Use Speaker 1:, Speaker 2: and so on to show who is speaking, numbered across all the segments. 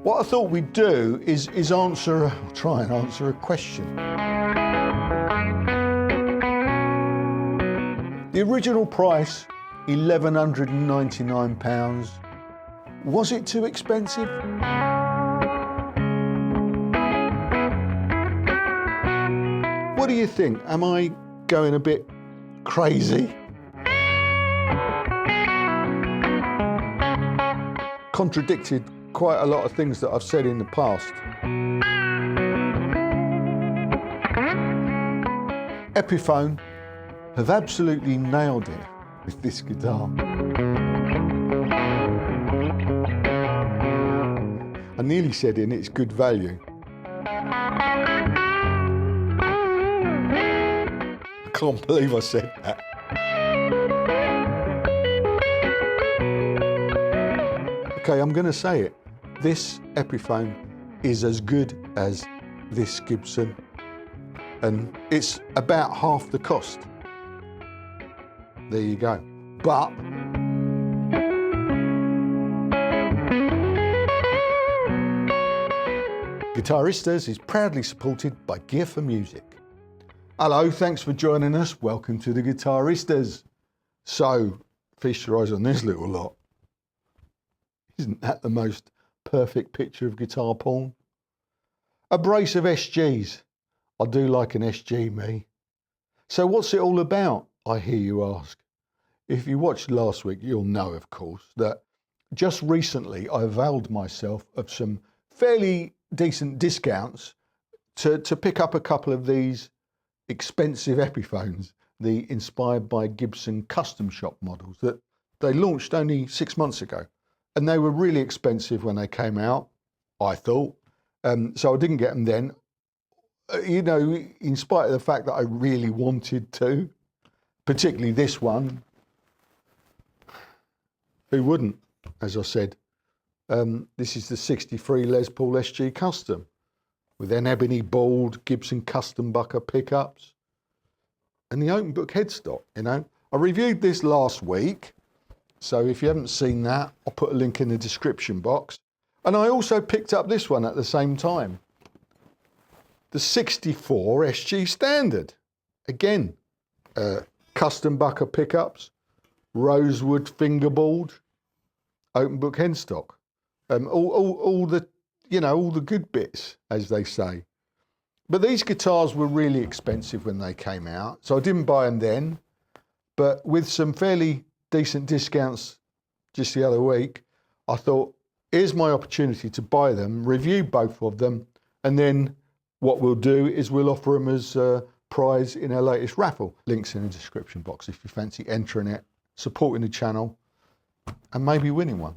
Speaker 1: What I thought we'd do is try and answer a question. The original price, £1,199. Was it too expensive? What do you think? Am I going a bit crazy? Contradicted quite a lot of things that I've said in the past. Epiphone have absolutely nailed it with this guitar. I nearly said in it's good value. I can't believe I said that. Okay, I'm going to say it. This Epiphone is as good as this Gibson, and it's about half the cost. There you go. But Guitaristas is proudly supported by Gear for Music. Hello, thanks for joining us. Welcome to the Guitaristas. So, feast your eyes on this little lot. Isn't that the most perfect picture of guitar porn? A brace of SGs. I do like an SG, me. So what's it all about, I hear you ask? If you watched last week, you'll know, of course, that just recently I availed myself of some fairly decent discounts to pick up a couple of these expensive Epiphones, the inspired by Gibson custom shop models that they launched only 6 months ago. And they were really expensive when they came out, I thought. So I didn't get them then, you know, in spite of the fact that I really wanted to, particularly this one. Who wouldn't, as I said? This is the 63 Les Paul SG Custom with an ebony bald Gibson custom bucker pickups and the open book headstock, you know. I reviewed this last week. So if you haven't seen that, I'll put a link in the description box. And I also picked up this one at the same time. The 64 SG Standard. Again, custom bucker pickups, rosewood fingerboard, open book headstock. All the, you know, all the good bits, as they say. But these guitars were really expensive when they came out. So I didn't buy them then, but with some fairly decent discounts just the other week, I thought, here's my opportunity to buy them, review both of them, and then what we'll do is we'll offer them as a prize in our latest raffle. Links in the description box if you fancy entering it, supporting the channel, and maybe winning one.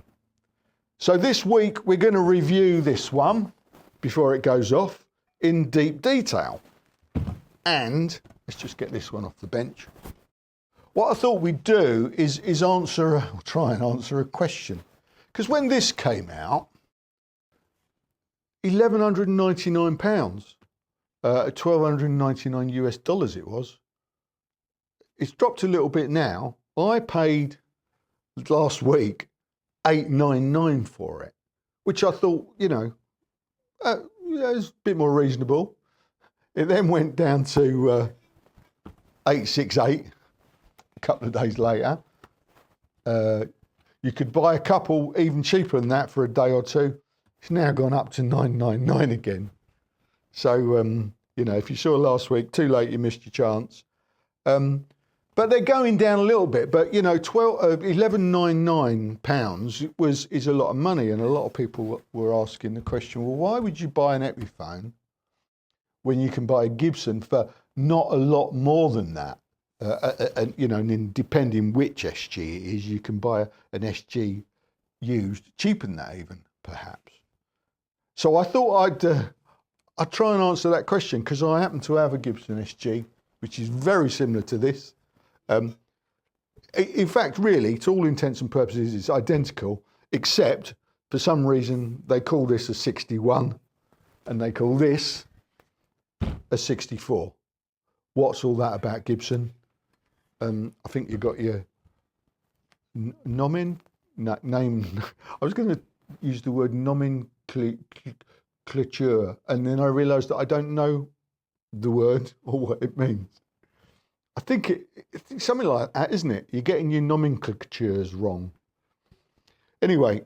Speaker 1: So this week we're going to review this one before it goes off in deep detail. And let's just get this one off the bench. What I thought we'd do is try and answer a question. Because when this came out, £1,199, $1,299 US dollars it was. It's dropped a little bit now. I paid last week $899 for it, which I thought, you know, is a bit more reasonable. It then went down to $868. A couple of days later. You could buy a couple even cheaper than that for a day or two. It's now gone up to $999 again. So, you know, if you saw last week, too late, you missed your chance. But they're going down a little bit. But, you know, £1,199 is a lot of money. And a lot of people were asking the question, well, why would you buy an Epiphone when you can buy a Gibson for not a lot more than that? You know, and then depending which SG it is, you can buy an SG used cheaper than that even, perhaps. So I thought I'd try and answer that question because I happen to have a Gibson SG, which is very similar to this. In fact, really, to all intents and purposes, it's identical, except for some reason they call this a 61 and they call this a 64. What's all that about, Gibson? I think you've got your name. I was going to use the word nomenclature, and then I realised that I don't know the word or what it means. I think it's something like that, isn't it? You're getting your nomenclatures wrong. Anyway,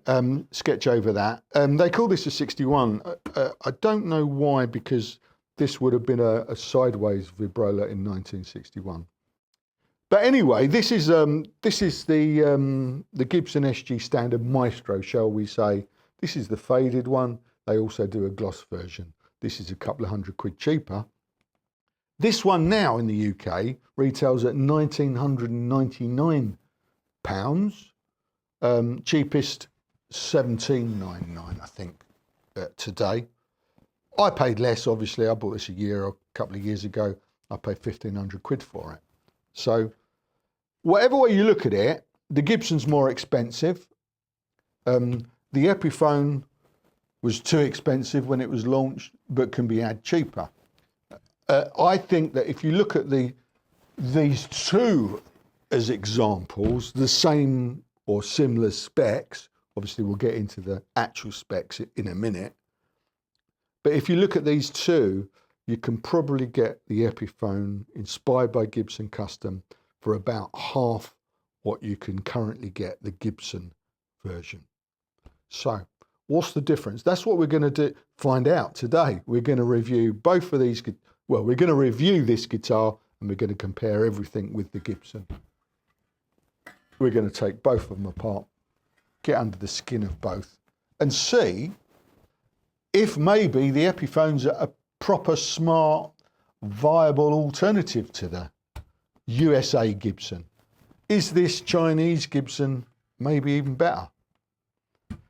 Speaker 1: sketch over that. They call this a 61. I don't know why, because this would have been a sideways vibrola in 1961. But anyway, this is the Gibson SG Standard Maestro, shall we say. This is the faded one. They also do a gloss version. This is a couple of £100 cheaper. This one now in the UK retails at £1,999. Cheapest £1,799, I think, today. I paid less, obviously. I bought this a couple of years ago. I paid £1,500 for it. So whatever way you look at it, the Gibson's more expensive. The Epiphone was too expensive when it was launched, but can be had cheaper. I think that if you look at these two as examples, the same or similar specs, obviously we'll get into the actual specs in a minute, but if you look at these two, you can probably get the Epiphone inspired by Gibson Custom for about half what you can currently get the Gibson version. So what's the difference? That's what we're going to find out today. We're going to review both of these. Well, we're going to review this guitar and we're going to compare everything with the Gibson. We're going to take both of them apart, get under the skin of both, and see if maybe the Epiphone's a proper, smart, viable alternative to the USA Gibson. Is this Chinese Gibson maybe even better?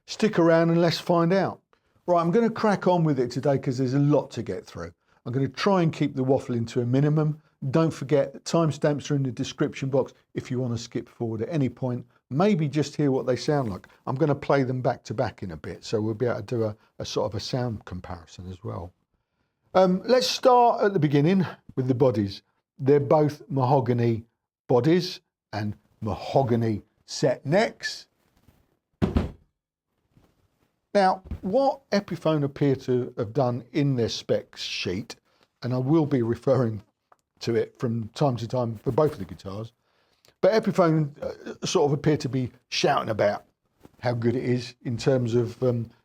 Speaker 1: Stick around and let's find out. Right, I'm going to crack on with it today because there's a lot to get through. I'm going to try and keep the waffling to a minimum. Don't forget that timestamps are in the description box if you want to skip forward at any point. Maybe just hear what they sound like. I'm going to play them back to back in a bit, so we'll be able to do a sort of a sound comparison as well. Let's start at the beginning with the bodies. They're both mahogany bodies and mahogany set necks. Now, what Epiphone appear to have done in their specs sheet, and I will be referring to it from time to time for both of the guitars, but Epiphone sort of appear to be shouting about how good it is in terms of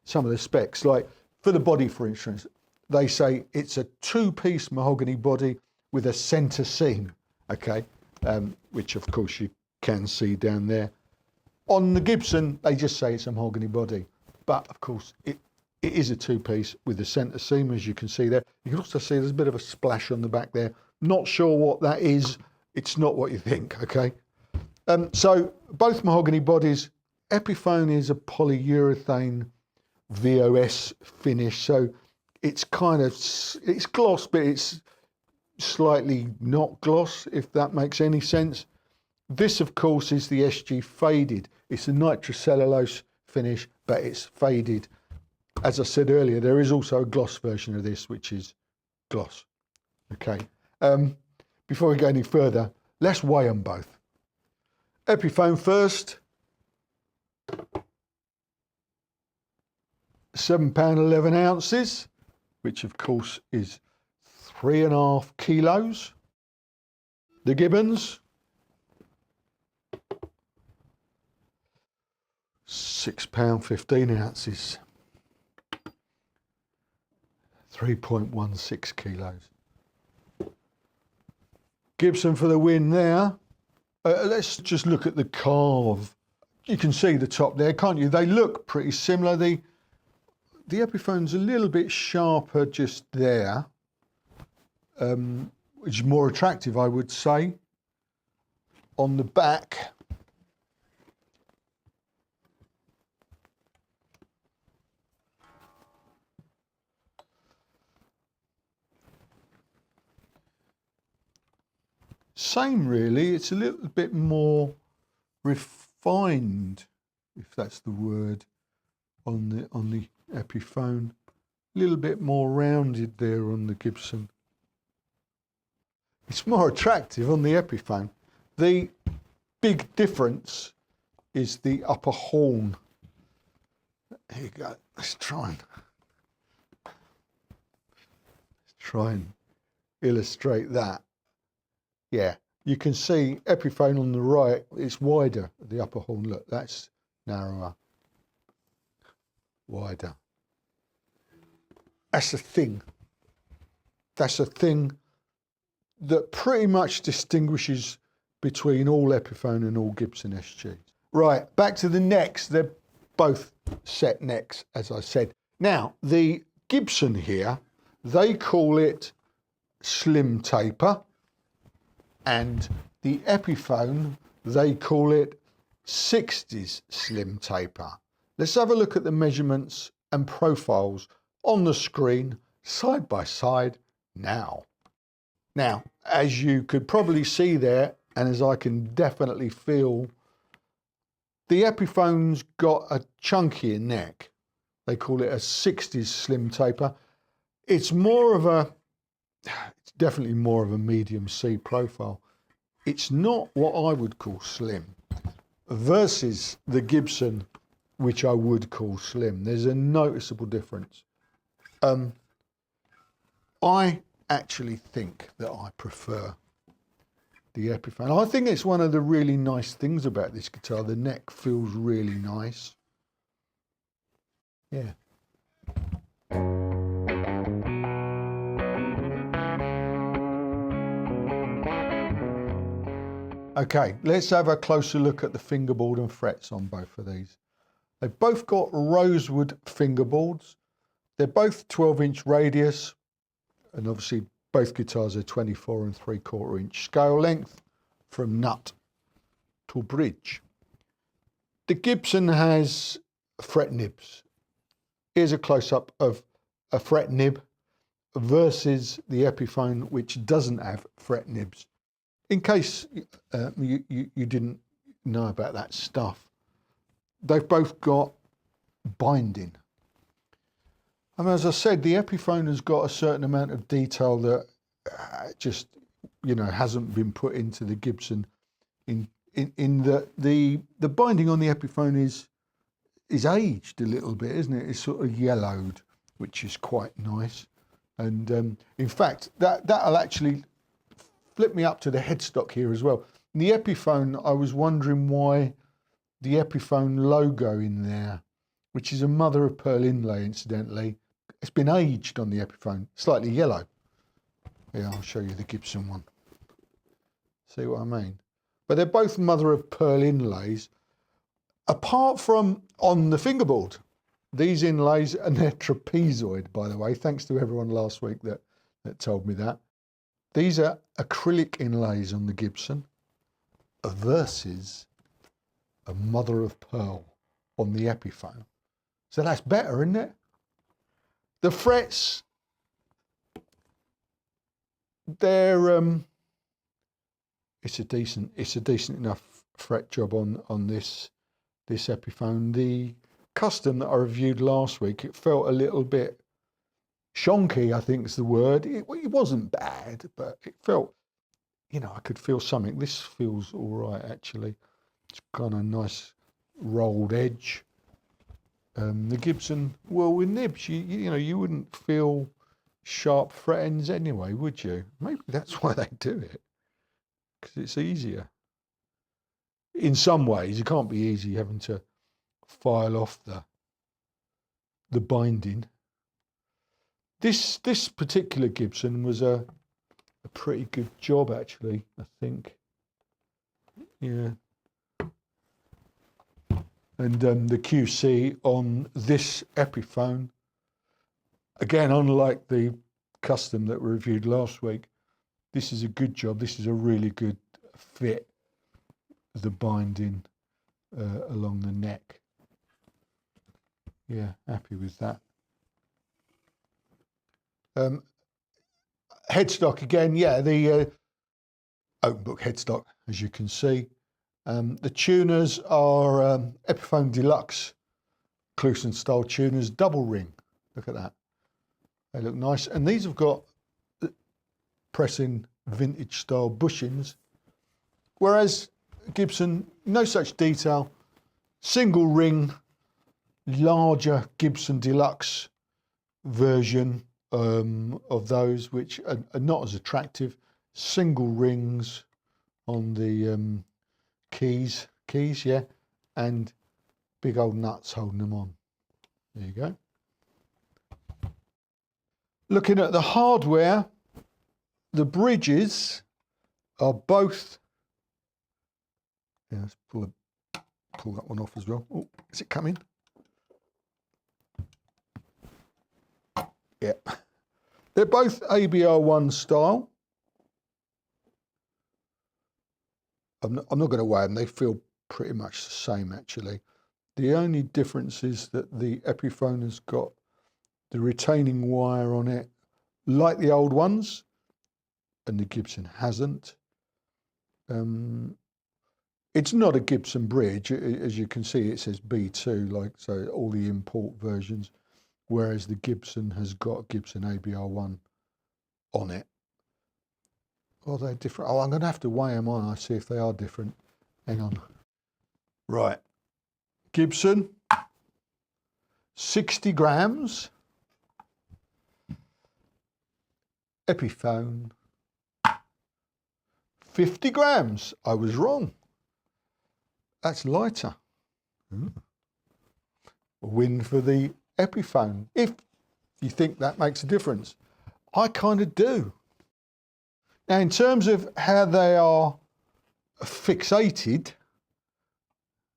Speaker 1: some of the specs. Like for the body, for instance, they say it's a two-piece mahogany body with a centre seam, okay, which of course you can see down there. On the Gibson, they just say it's a mahogany body. But of course, it is a two-piece with a centre seam, as you can see there. You can also see there's a bit of a splash on the back there. Not sure what that is. It's not what you think, okay? So both mahogany bodies. Epiphone is a polyurethane VOS finish, so it's kind of, it's gloss, but it's slightly not gloss, if that makes any sense. This, of course, is the SG Faded. It's a nitrocellulose finish, but it's faded. As I said earlier, there is also a gloss version of this, which is gloss. Okay. Before we go any further, let's weigh them both. Epiphone first. £7.11, which of course is 3.5 kilos. The Gibbons, £6.15, 3.16 kilos. Gibson for the win there. Let's just look at the carve. You can see the top there, can't you? They look pretty similar. The Epiphone's a little bit sharper just there, which is more attractive, I would say. On the back, same really. It's a little bit more refined, if that's the word, on the Epiphone. A little bit more rounded there on the Gibson. It's more attractive on the Epiphone. The big difference is the upper horn. Here you go. Let's try and try and illustrate that. Yeah, you can see Epiphone on the right, it's wider, the upper horn. Look, that's narrower, wider. That's a thing. That's a thing that pretty much distinguishes between all Epiphone and all Gibson SGs. Right, back to the necks. They're both set necks, as I said. Now, the Gibson here, they call it slim taper, and the Epiphone, they call it 60s slim taper. Let's have a look at the measurements and profiles on the screen, side by side, now. Now, as you could probably see there, and as I can definitely feel, the Epiphone's got a chunkier neck. They call it a 60s slim taper. It's definitely more of a medium C profile. It's not what I would call slim, versus the Gibson, which I would call slim. There's a noticeable difference. I actually think that I prefer the Epiphone. I think it's one of the really nice things about this guitar. The neck feels really nice. Yeah. Okay, let's have a closer look at the fingerboard and frets on both of these. They've both got rosewood fingerboards. They're both 12-inch radius, and obviously both guitars are 24 3/4 inch scale length from nut to bridge. The Gibson has fret nibs. Here's a close-up of a fret nib versus the Epiphone, which doesn't have fret nibs. In case you didn't know about that stuff, they've both got binding. And as I said, the Epiphone has got a certain amount of detail that just, hasn't been put into the Gibson. In the binding on the Epiphone is aged a little bit, isn't it? It's sort of yellowed, which is quite nice. And in fact, that'll actually flip me up to the headstock here as well. In the Epiphone, I was wondering why the Epiphone logo in there, which is a mother of pearl inlay, incidentally, it's been aged on the Epiphone, slightly yellow. Yeah, I'll show you the Gibson one. See what I mean? But they're both mother of pearl inlays, apart from on the fingerboard. These inlays, and they're trapezoid, by the way, thanks to everyone last week that told me that. These are acrylic inlays on the Gibson versus a mother of pearl on the Epiphone. So that's better, isn't it? The frets, they're it's a decent enough fret job on this Epiphone. The custom that I reviewed last week, it felt a little bit shonky, I think is the word. It wasn't bad, but it felt, I could feel something. This feels all right, actually. It's got a nice rolled edge. The Gibson, well, with nibs, you wouldn't feel sharp fret ends anyway, would you? Maybe that's why they do it, because it's easier. In some ways, it can't be easy having to file off the binding. This particular Gibson was a pretty good job, actually, I think. Yeah. And the QC on this Epiphone, again, unlike the custom that we reviewed last week, this is a good job. This is a really good fit, the binding along the neck. Yeah, happy with that. Headstock again, yeah, the open book headstock, as you can see. The tuners are Epiphone Deluxe Cluson style tuners, double ring. Look at that. They look nice. And these have got pressing vintage style bushings, whereas Gibson, no such detail. Single ring, larger Gibson Deluxe version of those which are not as attractive. Single rings on the keys, yeah, and big old nuts holding them on. There you go. Looking at the hardware, the bridges are both. Yeah, let's pull that one off as well. Oh, is it coming? Yeah. They're both ABR1 style. I'm not going to weigh them. They feel pretty much the same, actually. The only difference is that the Epiphone has got the retaining wire on it, like the old ones, and the Gibson hasn't. It's not a Gibson bridge. As you can see, it says B2, like so all the import versions, whereas the Gibson has got Gibson ABR1 on it. Are they different? Oh, I'm going to have to weigh them on. I see if they are different. Hang on. Right. Gibson, 60 grams. Epiphone, 50 grams. I was wrong. That's lighter. A win for the Epiphone, if you think that makes a difference. I kind of do. Now, in terms of how they are fixated,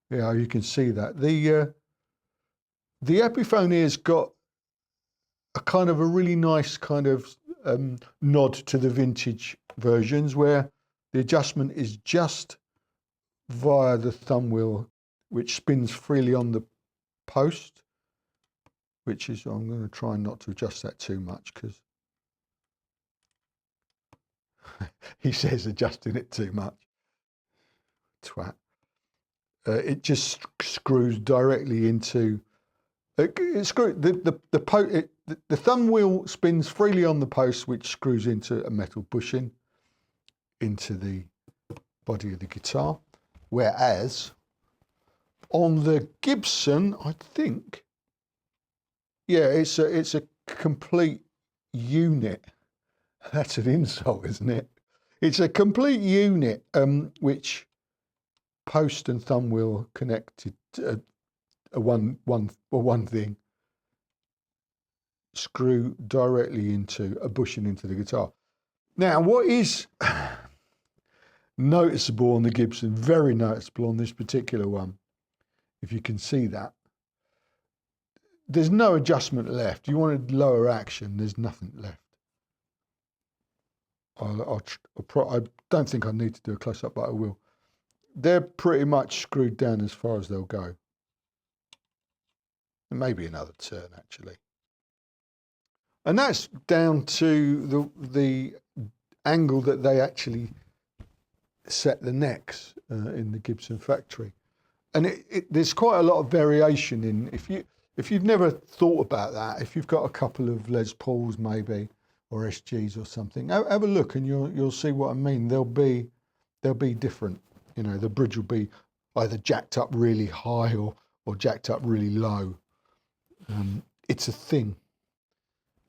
Speaker 1: yeah, you can see that. The Epiphone here's got a kind of a really nice kind of nod to the vintage versions where the adjustment is just via the thumb wheel, which spins freely on the post, which is, I'm going to try not to adjust that too much because he says adjusting it too much. Twat. It just screws directly into. The thumb wheel spins freely on the post, which screws into a metal bushing into the body of the guitar. Whereas on the Gibson, I think, yeah, it's a complete unit. That's an insult, isn't it? It's a complete unit, which post and thumb wheel connected to one thing, screw directly into a bushing into the guitar. Now, what is noticeable on the Gibson, very noticeable on this particular one, if you can see that, there's no adjustment left. You wanted lower action, there's nothing left. I don't think I need to do a close-up, but I will. They're pretty much screwed down as far as they'll go. And maybe another turn, actually. And that's down to the angle that they actually set the necks in the Gibson factory. And there's quite a lot of variation in, if you've never thought about that, if you've got a couple of Les Pauls maybe, or SGs or something, have a look and you'll see what I mean. They'll be different. You know, the bridge will be either jacked up really high or jacked up really low. It's a thing.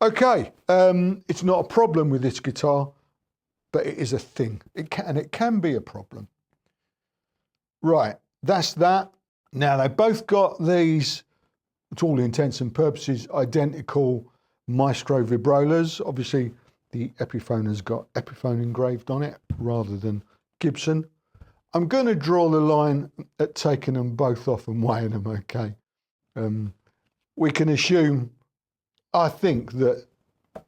Speaker 1: Okay, it's not a problem with this guitar, but it is a thing. It can be a problem. Right, that's that. Now they both got these, to all intents and purposes, identical Maestro vibrolas. Obviously, the Epiphone has got Epiphone engraved on it rather than Gibson. I'm going to draw the line at taking them both off and weighing them, okay? We can assume, I think, that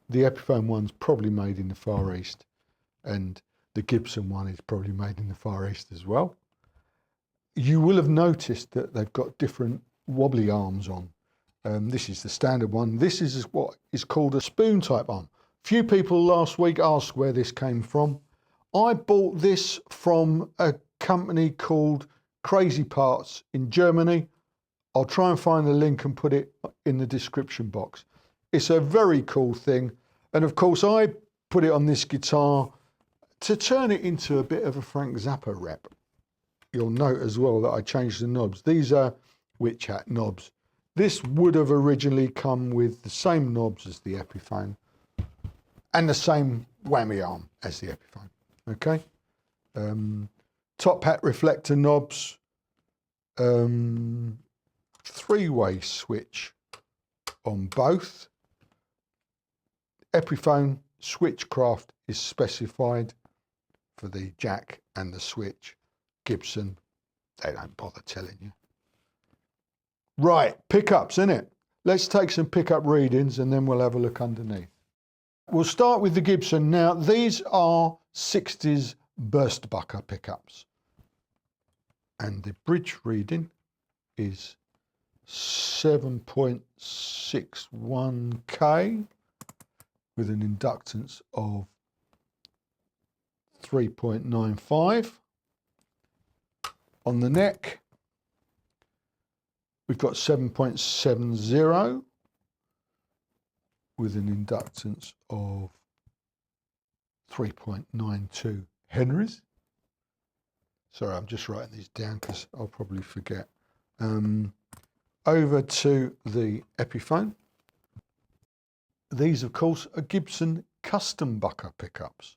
Speaker 1: the Epiphone one's probably made in the Far East and the Gibson one is probably made in the Far East as well. You will have noticed that they've got different wobbly arms on. This is the standard one. This is what is called a spoon type arm. Few people last week asked where this came from. I bought this from a company called Crazy Parts in Germany. I'll try and find the link and put it in the description box. It's a very cool thing. And of course, I put it on this guitar to turn it into a bit of a Frank Zappa rep. You'll note as well that I changed the knobs. These are Witch Hat knobs. This would have originally come with the same knobs as the Epiphone, and the same whammy arm as the Epiphone. Okay, top hat reflector knobs, three-way switch on both. Epiphone switchcraft is specified for the jack and the switch. Gibson, they don't bother telling you. Right, pickups, innit? Let's take some pickup readings and then we'll have a look underneath. We'll start with the Gibson. Now, these are 60s burstbucker pickups. And the bridge reading is 7.61K with an inductance of 3.95. On the neck, we've got 7.70 with an inductance of 3.92 Henrys. Sorry, I'm just writing these down because I'll probably forget. Over to the Epiphone. These, of course, are Gibson custom bucker pickups.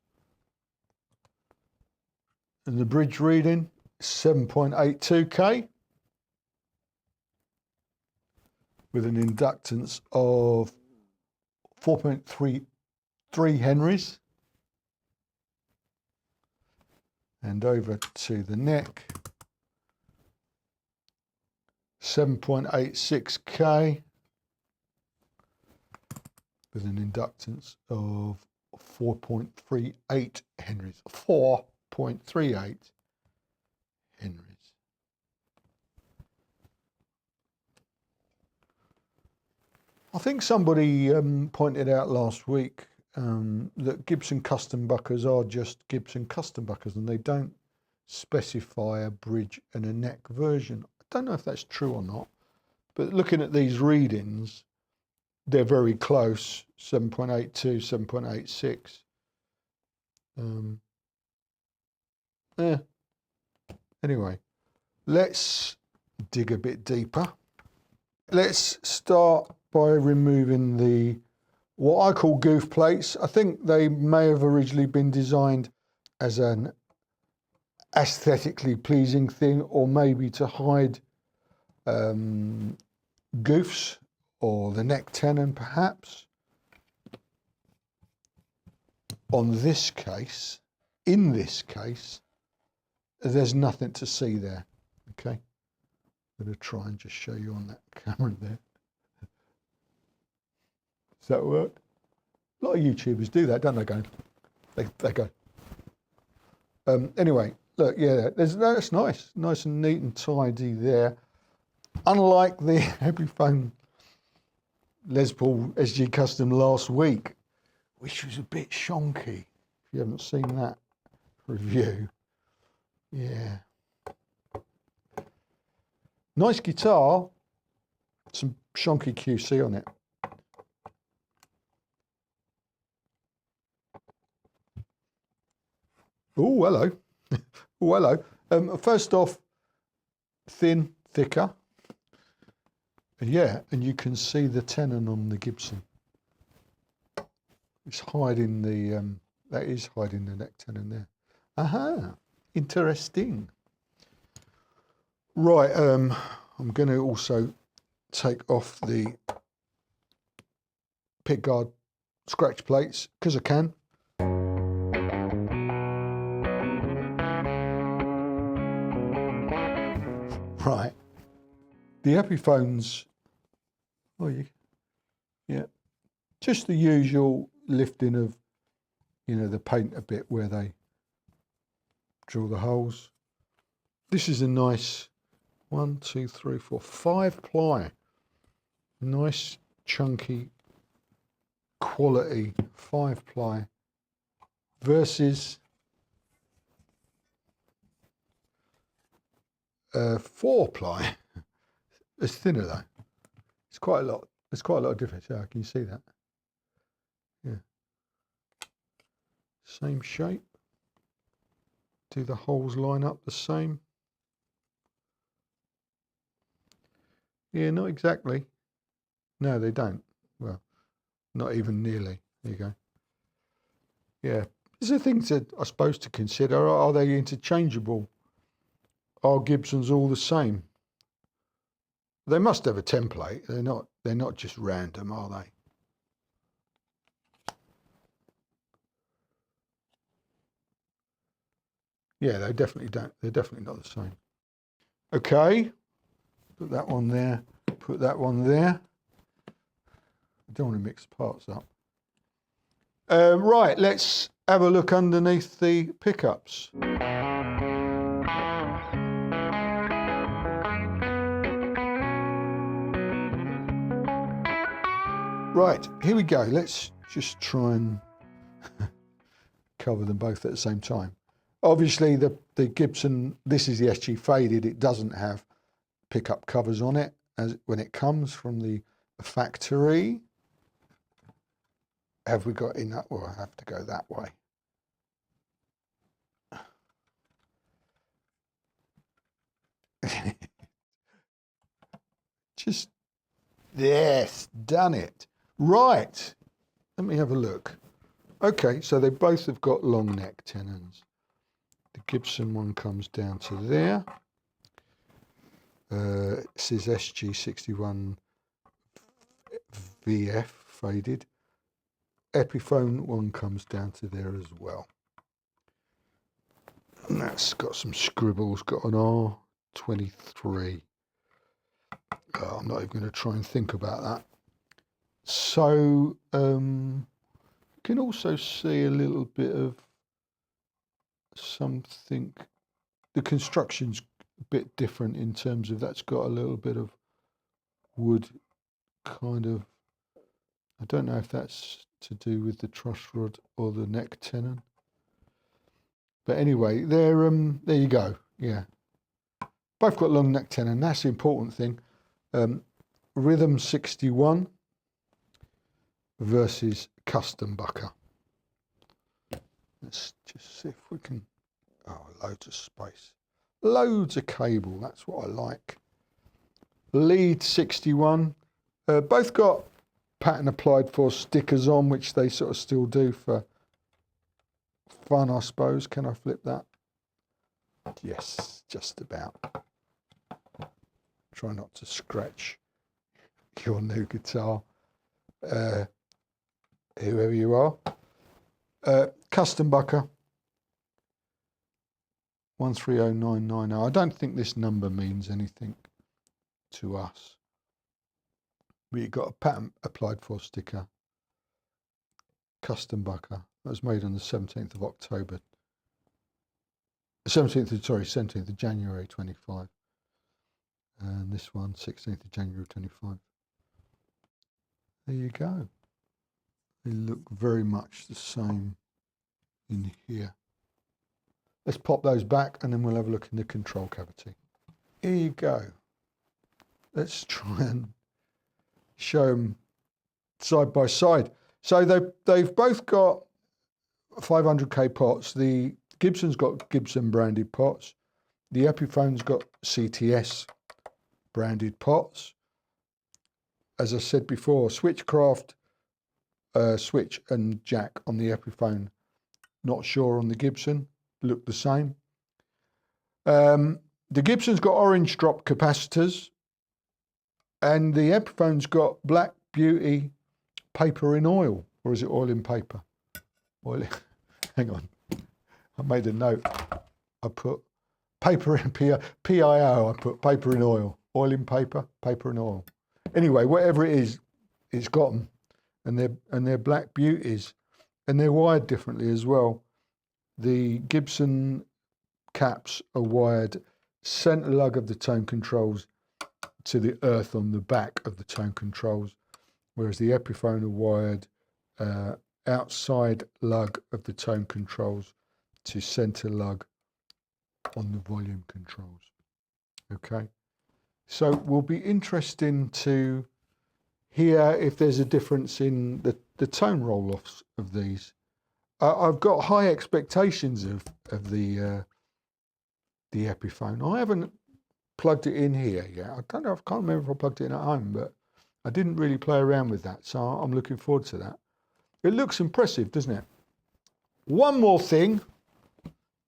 Speaker 1: And the bridge reading, 7.82K with an inductance of 4.33 Henrys. And over to the neck, 7.86K with an inductance of 4.38 Henrys. 4.38 Henrys. I think somebody pointed out last week that Gibson custom buckers are just Gibson custom buckers and they don't specify a bridge and a neck version. I don't know if that's true or not, but looking at these readings, they're very close, 7.82, 7.86. Anyway, let's dig a bit deeper. Let's start by removing the what I call goof plates. I think they may have originally been designed as an aesthetically pleasing thing, or maybe to hide goofs or the neck tenon perhaps. On this case, in this case, there's nothing to see there. Okay, I'm going to try and just show you on that camera there. Does that work? A lot of YouTubers do that, don't they? They go. Anyway, look, yeah, that's nice and neat and tidy there. Unlike the Epiphone Les Paul SG Custom last week, which was a bit shonky. If you haven't seen that review, yeah. Nice guitar, some shonky QC on it. Oh, hello. Oh, hello. First off, thin, thicker. Yeah, and you can see the tenon on the Gibson. It's hiding the, that is hiding the neck tenon there. Aha, interesting. Right, I'm going to also take off the pickguard scratch plates, because I can. Right, the Epiphones, yeah, just the usual lifting of, the paint a bit where they drill the holes. This is a nice 1, 2, 3, 4, 5 ply, nice chunky quality 5 ply versus 4 ply. It's thinner though. It's quite a lot. There's quite a lot of difference. Yeah, can you see that? Yeah. Same shape. Do the holes line up the same? Yeah, not exactly. No, they don't. Well, not even nearly. There you go. Yeah, these are things that I suppose to consider. Are they interchangeable? Are Gibsons all the same? They must have a template. They're not just random, are they? Yeah, they definitely don't. They're definitely not the same. Okay, put that one there. Put that one there. I don't want to mix parts up. Right, let's have a look underneath the pickups. Right, here we go. Let's just try and cover them both at the same time. Obviously, the Gibson, this is the SG Faded. It doesn't have pickup covers on it as when it comes from the factory. Have we got enough? Well, I have to go that way. Just, yes, done it. Right, let me have a look. Okay, so they both have got long neck tenons. The Gibson one comes down to there. This is SG61 VF faded. Epiphone one comes down to there as well. And that's got some scribbles, got an R23. Oh, I'm not even going to try and think about that. So, you can also see a little bit of something. The construction's a bit different in terms of that's got a little bit of wood kind of. I don't know if that's to do with the truss rod or the neck tenon. But anyway, there you go. Yeah, both got long neck tenon. That's the important thing. Rhythm 61 versus custom bucker. Let's just see if we can. Oh, loads of space, loads of cable. That's what I like. Lead 61. Both got pattern applied for stickers on, which they sort of still do for fun, I suppose. Can I flip that? Yes, just about. Try not to scratch your new guitar, whoever you are. Custom bucker 130990. I don't think this number means anything to us. But you've got a pattern applied for sticker. Custom bucker. That was made on the 17th of October. 17th of January 25. And this one, 16th of January 25. There you go. They look very much the same in here. Let's pop those back and then we'll have a look in the control cavity. Here you go. Let's try and show them side by side. So they've both got 500k pots. The Gibson's got Gibson branded pots. The Epiphone's got CTS branded pots. As I said before, Switchcraft switch and jack on the Epiphone. Not sure on the Gibson. Look the same. The Gibson's got orange drop capacitors. And the Epiphone's got Black Beauty paper in oil. Or is it oil in paper? Oil. Hang on. I made a note. I put paper in PIO. I put paper in oil. Oil in paper, paper in oil. Anyway, whatever it is, it's got them. And they're Black Beauties. And they're wired differently as well. The Gibson caps are wired centre lug of the tone controls to the earth on the back of the tone controls, whereas the Epiphone are wired outside lug of the tone controls to centre lug on the volume controls. Okay, so it will be interesting to hear if there's a difference in the tone roll-offs of these. I've got high expectations of the Epiphone. I haven't plugged it in here yet. I don't know. I can't remember if I plugged it in at home, but I didn't really play around with that. So I'm looking forward to that. It looks impressive, doesn't it? One more thing,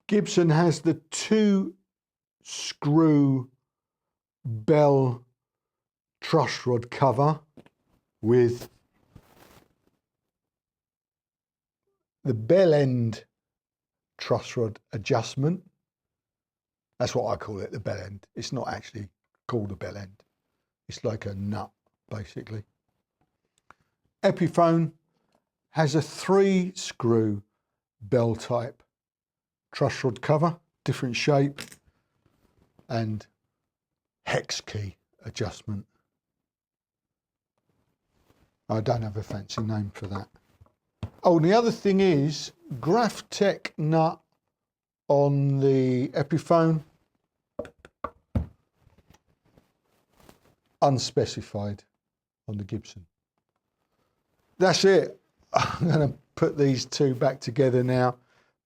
Speaker 1: Gibson has the 2-screw bell truss rod cover with the bell end truss rod adjustment. That's what I call it, the bell end. It's not actually called a bell end. It's like a nut, basically. Epiphone has a 3-screw bell type truss rod cover, different shape, and hex key adjustment. I don't have a fancy name for that. Oh, and the other thing is, Graph Tech nut on the Epiphone, unspecified on the Gibson. That's it. I'm going to put these two back together now,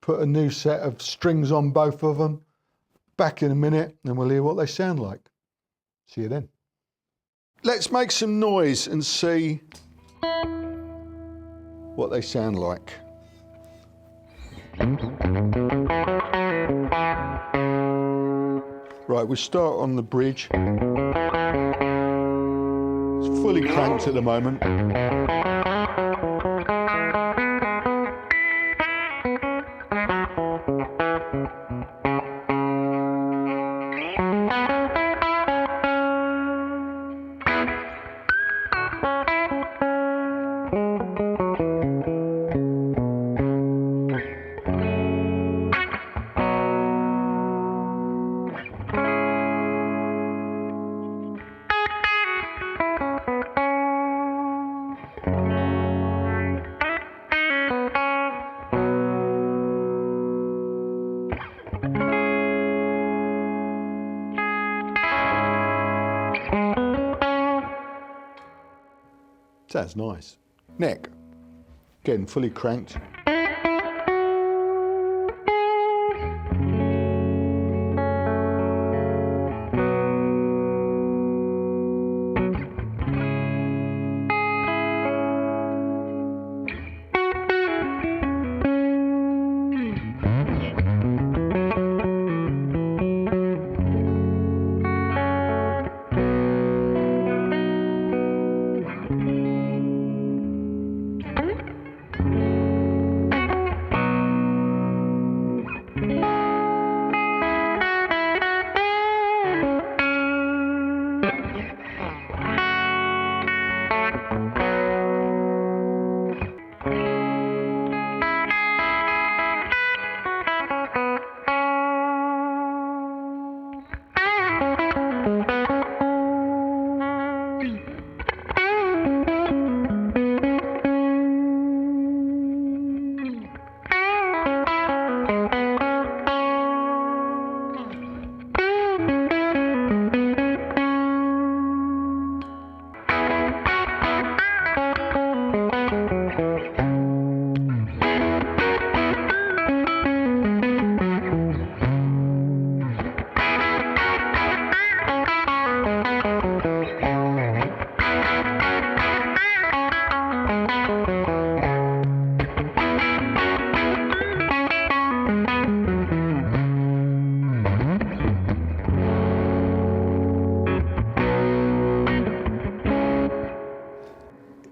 Speaker 1: put a new set of strings on both of them. Back in a minute and we'll hear what they sound like. See you then. Let's make some noise and see what they sound like. Right, we'll start on the bridge. It's fully cranked at the moment. Sounds nice. Neck, again fully cranked.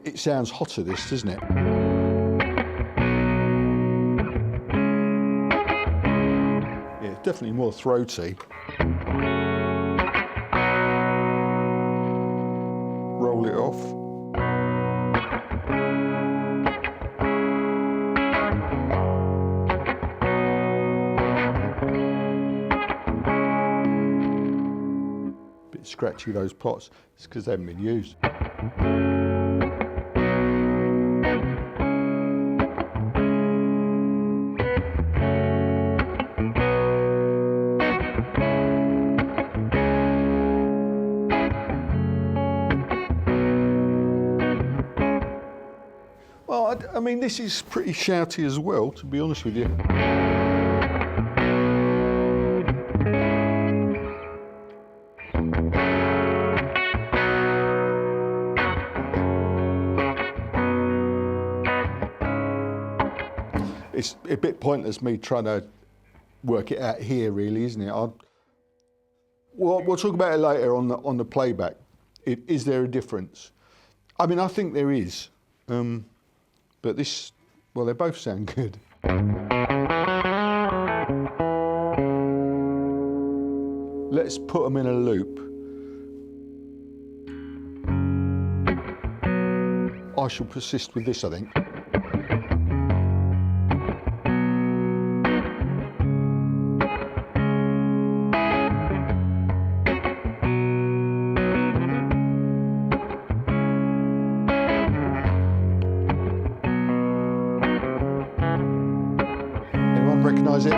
Speaker 1: It sounds hotter, this, doesn't it? Yeah, definitely more throaty. Roll it off. Bit scratchy, those pots. It's because they haven't been used. Well, I mean, this is pretty shouty as well, to be honest with you. it's a bit pointless me trying to work it out here, really, isn't it? We'll talk about it later on the playback. Is there a difference? I mean, I think there is, but this, well, they both sound good. Let's put them in a loop. I shall persist with this, I think. Anyone recognise it?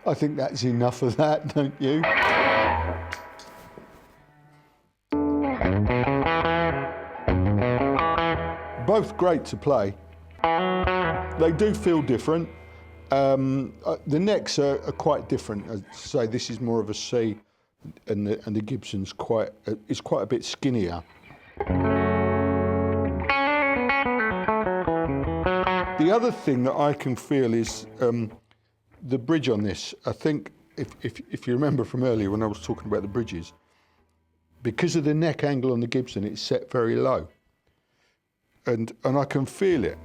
Speaker 1: I think that's enough of that, don't you? Both great to play. They do feel different. The necks are quite different. As I say, this is more of a C, and the Gibson's quite a bit skinnier. The other thing that I can feel is the bridge on this. I think if you remember from earlier when I was talking about the bridges, because of the neck angle on the Gibson, it's set very low, and I can feel it.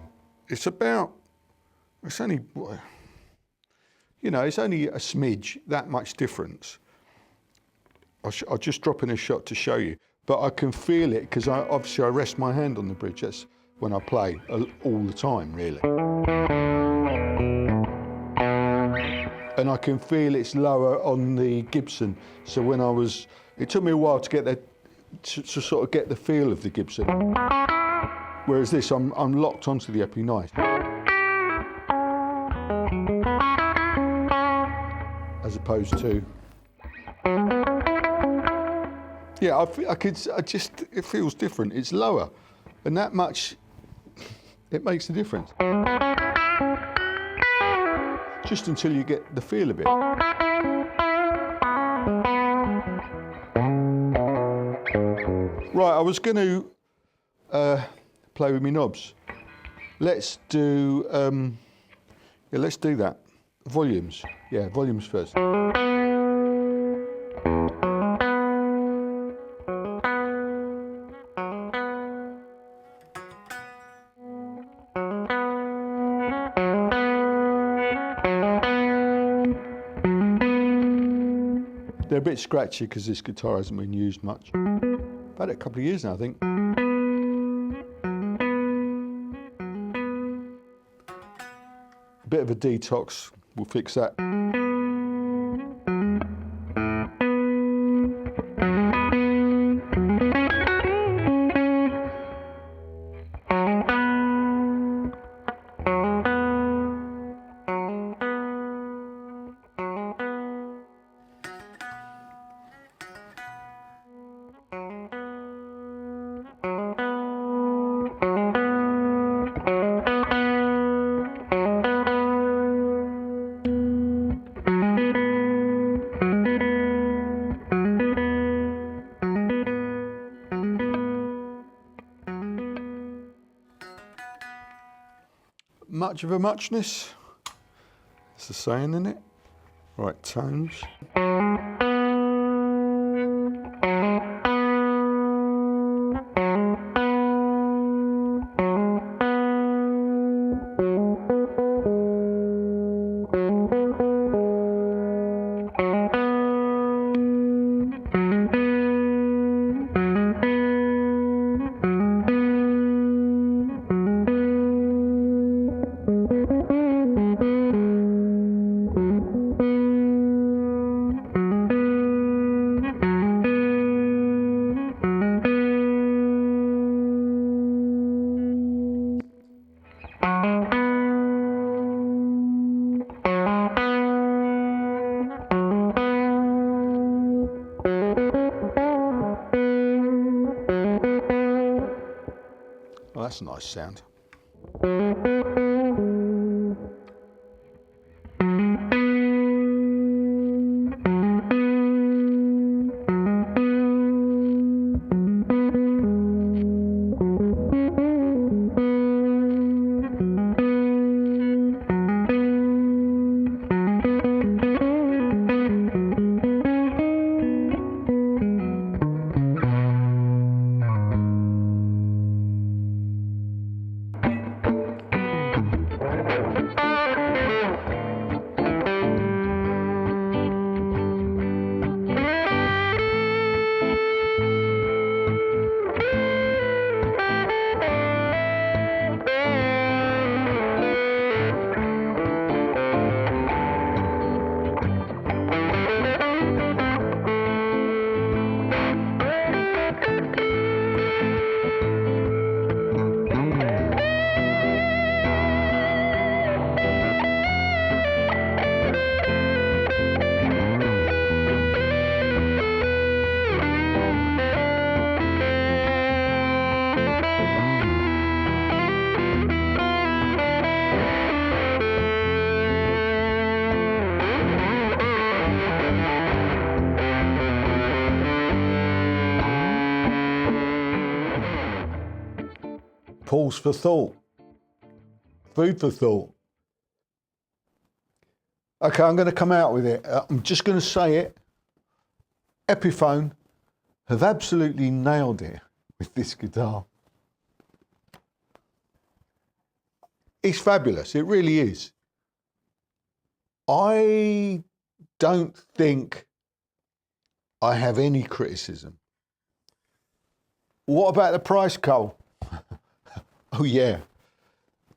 Speaker 1: It's only, you know, it's only a smidge, that much difference. I'll just drop in a shot to show you, but I can feel it because obviously I rest my hand on the bridge. That's when I play all the time, really. And I can feel it's lower on the Gibson. So when it took me a while to get that, to sort of get the feel of the Gibson. Whereas this, I'm locked onto the Epi nice. as opposed to. Yeah, it feels different. It's lower, and that much, it makes a difference. Just until you get the feel of it. Right, I was going to play with my knobs. Let's do that. Volumes. Yeah, volumes first. They're a bit scratchy because this guitar hasn't been used much. I've had it a couple of years now, I think. A bit of a detox will fix that. Much of a muchness. It's the saying, isn't it? Right, tones. Oh, that's a nice sound. Pause for thought. Food for thought. Okay, I'm going to come out with it. I'm just going to say it. Epiphone have absolutely nailed it with this guitar. It's fabulous. It really is. I don't think I have any criticism. What about the price, Cole? Oh yeah.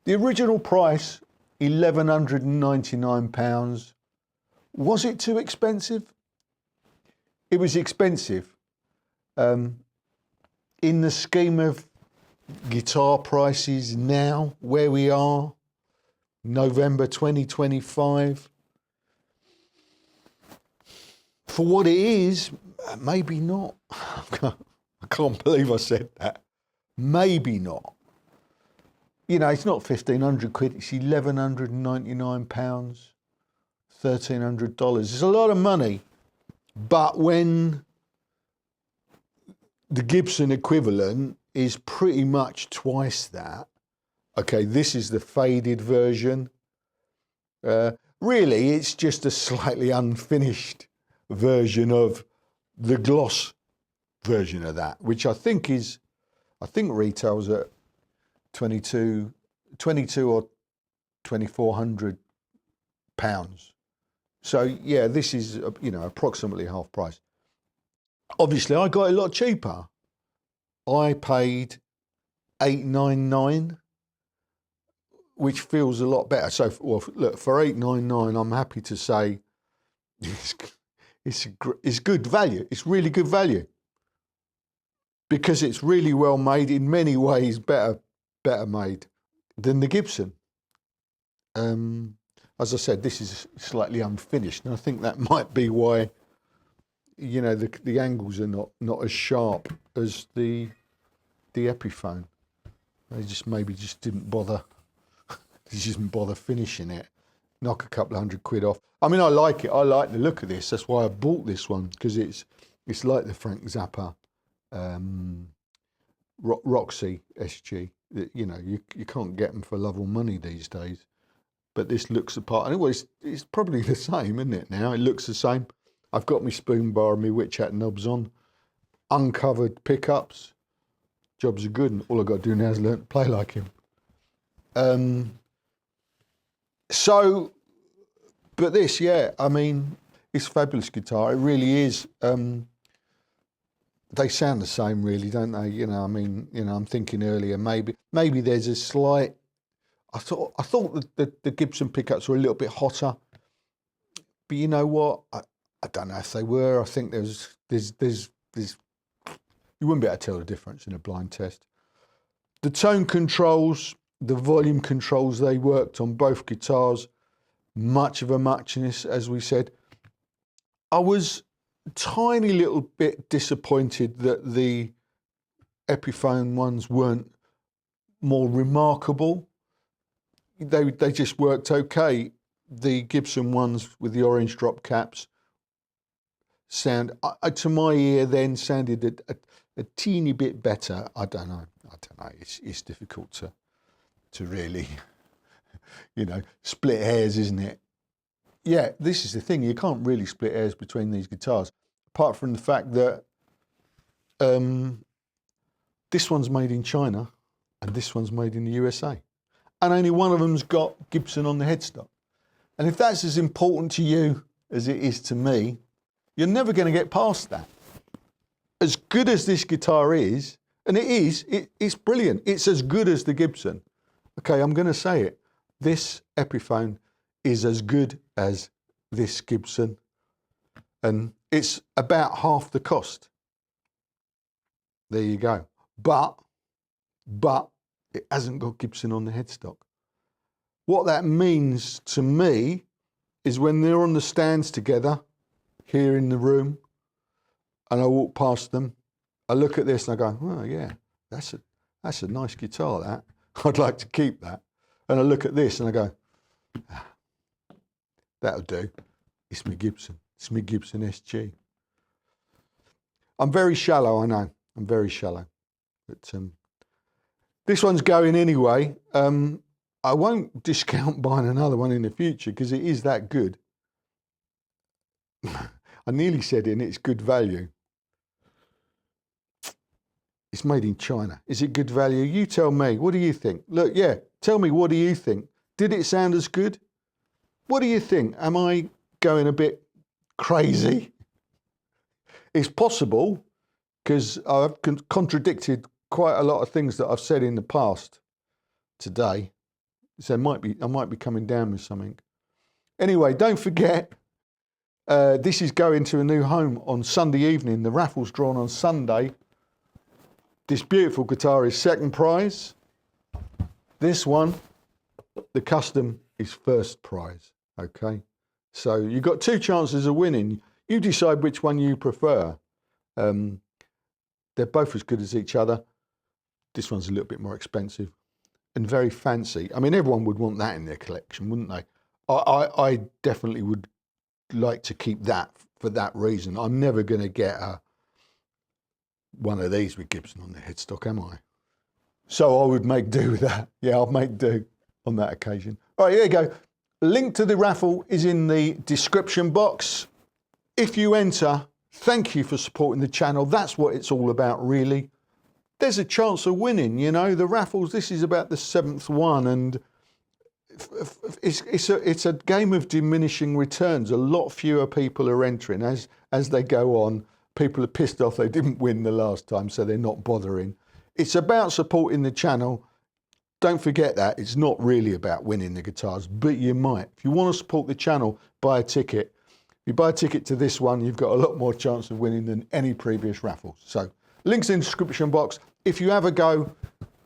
Speaker 1: The original price, £1,199. Was it too expensive? It was expensive. In the scheme of guitar prices now, where we are, November 2025, For what it is, maybe not. I can't believe I said that. Maybe not. You know, it's not 1,500 quid, it's £1,199, $1,300. It's a lot of money, but when the Gibson equivalent is pretty much twice that. Okay, this is the faded version. Really, it's just a slightly unfinished version of the gloss version of that, which I think retails at 22 or £2,400. So yeah, this is, you know, approximately half price. Obviously, I got it a lot cheaper. I paid $899, which feels a lot better. So, well, look, for $899, I'm happy to say it's good value. It's really good value because it's really well made. In many ways, better made than the Gibson. As I said, this is slightly unfinished, and I think that might be why, you know, the angles are not as sharp as the Epiphone. They maybe didn't bother. They just didn't bother finishing it. Knock a couple of £100 off. I mean, I like it. I like the look of this. That's why I bought this one, because it's like the Frank Zappa Roxy SG. You know, you can't get them for love or money these days. But this looks the part. And it's probably the same, isn't it? Now it looks the same. I've got my spoon bar and my witch hat knobs on, uncovered pickups. Jobs are good, and all I've got to do now is learn to play like him. So, but this, yeah, I mean, it's a fabulous guitar. It really is. They sound the same, really, don't they? You know, I mean, you know, I'm thinking earlier, maybe there's a slight. I thought that the Gibson pickups were a little bit hotter, but you know what? I don't know if they were. I think there's you wouldn't be able to tell the difference in a blind test. The tone controls, the volume controls, they worked on both guitars. Much of a muchness, as we said. I was a tiny little bit disappointed that the Epiphone ones weren't more remarkable. They just worked okay. The Gibson ones with the orange drop caps to my ear then sounded a teeny bit better. I don't know. It's difficult to really, you know, split hairs, isn't it? Yeah, this is the thing. You can't really split hairs between these guitars, apart from the fact that this one's made in China and this one's made in the USA. And only one of them's got Gibson on the headstock. And if that's as important to you as it is to me, you're never going to get past that. As good as this guitar is, and it's brilliant. It's as good as the Gibson. Okay, I'm going to say it. This Epiphone is as good as this Gibson. And it's about half the cost. There you go. But it hasn't got Gibson on the headstock. What that means to me is when they're on the stands together here in the room and I walk past them, I look at this and I go, oh yeah, that's a nice guitar, that. I'd like to keep that. And I look at this and I go, that'll do. It's my Gibson. It's my Gibson SG. I'm very shallow, I know. I'm very shallow. But this one's going anyway. I won't discount buying another one in the future because it is that good. I nearly said it, and it's good value. It's made in China. Is it good value? You tell me. What do you think? Look, yeah, tell me, what do you think? Did it sound as good? What do you think? Am I going a bit crazy? It's possible, because I've contradicted quite a lot of things that I've said in the past today. So I might be coming down with something. Anyway, don't forget, this is going to a new home on Sunday evening. The raffle's drawn on Sunday. This beautiful guitar is second prize. This one, the custom, is first prize. Okay, so you've got two chances of winning. You decide which one you prefer. They're both as good as each other. This one's a little bit more expensive and very fancy. I mean, everyone would want that in their collection, wouldn't they? I definitely would like to keep that for that reason. I'm never going to get one of these with Gibson on the headstock, am I? So I would make do with that. Yeah, I'll make do on that occasion. All right, here you go. Link to the raffle is in the description box. If you enter, thank you for supporting the channel. That's what it's all about, really. There's a chance of winning, you know. The raffles, this is about the 7th one, and it's a game of diminishing returns. A lot fewer people are entering. As they go on, people are pissed off they didn't win the last time, so they're not bothering. It's about supporting the channel. Don't forget that. It's not really about winning the guitars, but you might. If you want to support the channel, buy a ticket. If you buy a ticket to this one, you've got a lot more chance of winning than any previous raffles. So, links in the description box. If you have a go,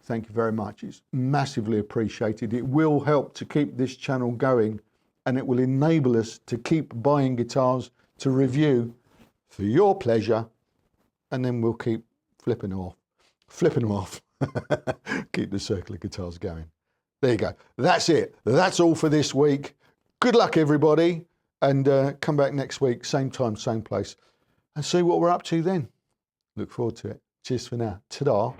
Speaker 1: thank you very much. It's massively appreciated. It will help to keep this channel going, and it will enable us to keep buying guitars to review for your pleasure, and then we'll keep flipping them off. Keep the circle of guitars going. There you go. That's it. That's all for this week. Good luck, everybody, and come back next week, same time, same place, and see what we're up to then. Look forward to it. Cheers for now. Ta-da.